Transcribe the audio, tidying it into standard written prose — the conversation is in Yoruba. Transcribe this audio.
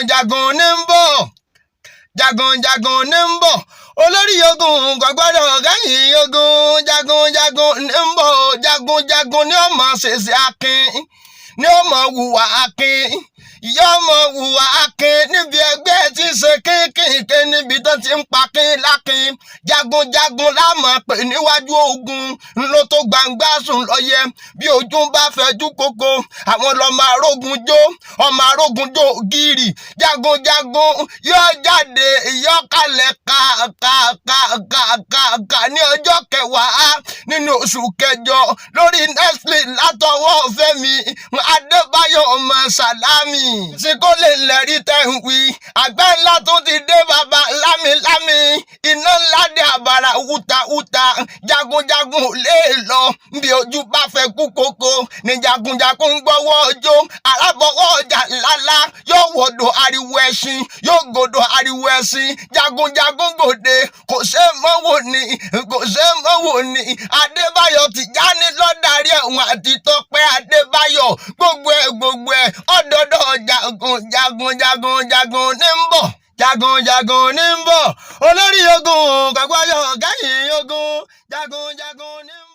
jagun ní ń bọ̀, jagun jagun ní ń bọ̀, olórí ogun kò gbọ́dọ̀ kẹ́yìn ogun, jagun jagun ní ń bọ̀, jagun jagun ni ó mọ̀ ṣèṣe akin, ni ó mọ̀ hùwà akin, yóò mọ̀ hùwà akin níbi ẹgbẹ́ tí ń ṣe kínkìnkín níbi tó ti ń pa kín lákin, jagun jagun láàmọ̀ pé níwájú ogun ló tó gbangba sùn lọ́yẹ, bí ojú bá fẹjú kókó àwọn lọ́mọ arógun jó, ọmọ arógun jó gírì, jagun jagun yóò jáde yóò kalẹ̀ ká ní ọjọ́ kẹwàá nínú oṣù kẹjọ lórí Netflix látọwọ́ Femi Adébáyọ̀ ọmọ Sàlámì. Tí kò lè lẹ́rí tẹ̀ ń wí àgbẹ̀ ńlá tó ti dé bàbá lámìlámì, iná ńlá dé àbàrà wútawúta, jagunjagun ò lè lọ bí ojú bá fẹ́ kú kókó ní jagunjagun ń gbọ́wọ́ ọjọ́ arábọ̀wọ́ ọjà lálá yóò wọ̀dọ̀ ariwo ẹṣin, yóò gòdò ariwo ẹṣin, jagunjagun gòdè kò ṣe é mọ́wò ni, kò ṣe é mọ́wò ni. Adébáyọ̀ Tìjání lọ́dàrí ẹ̀wọ̀n àti Tọ́pẹ́ Adébáyọ̀ gbogbo ẹ̀ ọ̀dọ́dọ̀ jagun jagun jagun jagun ní ń bọ̀, jagun jagun ní ń bọ̀, olórí ogun kò gbọ́dọ̀ kẹ́yìn ogun, jagun jagun ní ń bọ̀.